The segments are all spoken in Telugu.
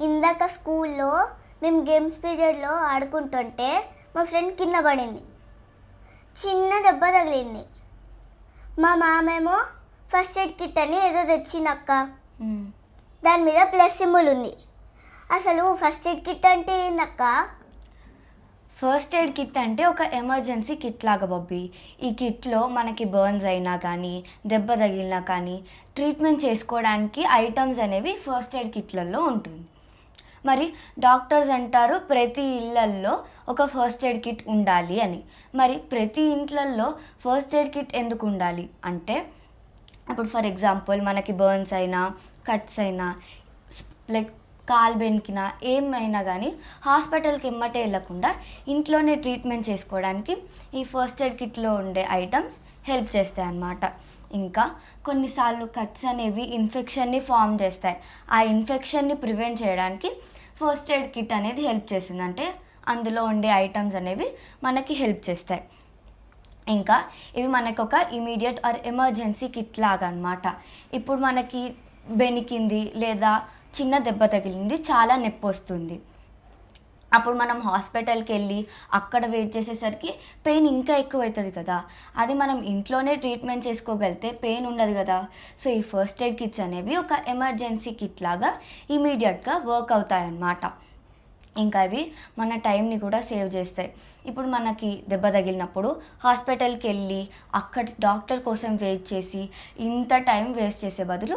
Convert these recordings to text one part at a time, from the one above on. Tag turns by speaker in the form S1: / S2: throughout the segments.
S1: ఇందాక స్కూల్లో మేము గేమ్స్ పీరియడ్లో ఆడుకుంటుంటే మా ఫ్రెండ్ కింద పడింది, చిన్న దెబ్బ తగిలింది. మా మామేమో ఫస్ట్ ఎయిడ్ కిట్ అని ఏదో తెచ్చింది అక్క. దాని మీద ప్లస్ సింబల్ ఉంది. అసలు ఫస్ట్ ఎయిడ్ కిట్ అంటే ఏందక్క?
S2: ఫస్ట్ ఎయిడ్ కిట్ అంటే ఒక ఎమర్జెన్సీ కిట్ లాగా బబ్బీ. ఈ కిట్లో మనకి బర్న్స్ అయినా కానీ దెబ్బ తగిలినా కానీ ట్రీట్మెంట్ చేసుకోవడానికి ఐటమ్స్ అనేవి ఫస్ట్ ఎయిడ్ కిట్లలో ఉంటుంది. మరి డాక్టర్స్ అంటారు ప్రతి ఇళ్ళల్లో ఒక ఫస్ట్ ఎయిడ్ కిట్ ఉండాలి అని. మరి ప్రతి ఇంట్లల్లో ఫస్ట్ ఎయిడ్ కిట్ ఎందుకు ఉండాలి అంటే, ఇప్పుడు ఫర్ ఎగ్జాంపుల్ మనకి బర్న్స్ అయినా కట్స్ అయినా లైక్ కాలు బెనికినా ఏమైనా కానీ హాస్పిటల్కి ఎమ్మటే వెళ్ళకుండా ఇంట్లోనే ట్రీట్మెంట్ చేసుకోవడానికి ఈ ఫస్ట్ ఎయిడ్ కిట్లో ఉండే ఐటమ్స్ హెల్ప్ చేస్తాయి అన్నమాట. ఇంకా కొన్నిసార్లు కట్స్ అనేవి ఇన్ఫెక్షన్ని ఫామ్ చేస్తాయి. ఆ ఇన్ఫెక్షన్ని ప్రివెంట్ చేయడానికి ఫస్ట్ ఎయిడ్ కిట్ అనేది హెల్ప్ చేస్తుంది. అంటే అందులో ఉండే ఐటమ్స్ అనేవి మనకి హెల్ప్ చేస్తాయి. ఇంకా ఇవి మనకు ఒక ఇమీడియట్ ఆర్ ఎమర్జెన్సీ కిట్ లాగా అనమాట. ఇప్పుడు మనకి బెనికింది లేదా చిన్న దెబ్బ తగిలింది, చాలా నొప్పి వస్తుంది. అప్పుడు మనం హాస్పిటల్కి వెళ్ళి అక్కడ వెయిట్ చేసేసరికి పెయిన్ ఇంకా ఎక్కువ అవుతుంది కదా. అది మనం ఇంట్లోనే ట్రీట్మెంట్ చేసుకోగలిగితే పెయిన్ ఉండదు కదా. సో ఈ ఫస్ట్ ఎయిడ్ కిట్స్ అనేవి ఒక ఎమర్జెన్సీ కిట్ లాగా ఇమీడియట్గా వర్క్ అవుతాయన్నమాట. ఇంకా అవి మన టైంని కూడా సేవ్ చేస్తాయి. ఇప్పుడు మనకి దెబ్బ తగిలినప్పుడు హాస్పిటల్కి వెళ్ళి అక్కడ డాక్టర్ కోసం వెయిట్ చేసి ఇంత టైం వేస్ట్ చేసే బదులు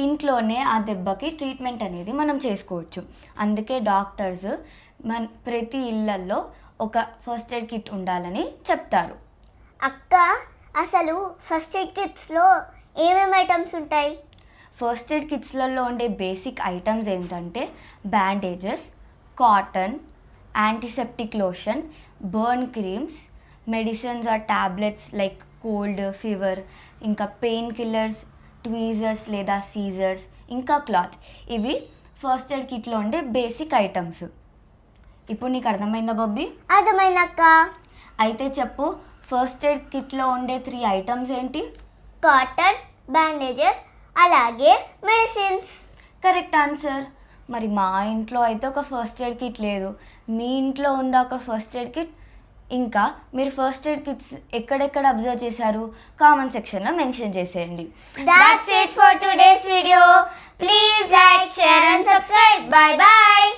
S2: ఇంట్లోనే ఆ దెబ్బకి ట్రీట్మెంట్ అనేది మనం చేసుకోవచ్చు. అందుకే డాక్టర్స్ ప్రతి ఇళ్ళల్లో ఒక ఫస్ట్ ఎయిడ్ కిట్ ఉండాలని చెప్తారు.
S1: అక్క, అసలు ఫస్ట్ ఎయిడ్ కిట్స్లో ఏమేమి ఐటమ్స్ ఉంటాయి?
S2: ఫస్ట్ ఎయిడ్ కిట్స్లలో ఉండే బేసిక్ ఐటమ్స్ ఏంటంటే bandages, cotton, antiseptic lotion, burn creams, medicines or tablets like cold, fever, ఇంకా పెయిన్ కిల్లర్స్, ట్వీజర్స్ లేదా సీజర్స్, ఇంకా క్లాత్. ఇవి ఫస్ట్ ఎయిడ్ కిట్లో ఉండే బేసిక్ ఐటమ్స్. ఇప్పుడు నీకు అర్థమైందా బబ్బీ?
S1: అర్థమైందక్క.
S2: అయితే చెప్పు, ఫస్ట్ ఎయిడ్ కిట్లో ఉండే 3 ఐటమ్స్ ఏంటి?
S1: కాటన్, బ్యాండేజెస్, అలాగే మెడిసిన్స్.
S2: Correct answer. మరి మా ఇంట్లో అయితే ఒక ఫస్ట్ ఎయిడ్ కిట్ లేదు. మీ ఇంట్లో ఉందా ఒక ఫస్ట్ ఎయిడ్ కిట్? ఇంకా మీరు ఫస్ట్ ఎయిడ్ కిట్స్ ఎక్కడెక్కడ అబ్జర్వ్ చేశారు కామెంట్ సెక్షన్లో మెన్షన్ చేసేయండి.
S1: That's it for today's video. Please like, share and subscribe. Bye bye.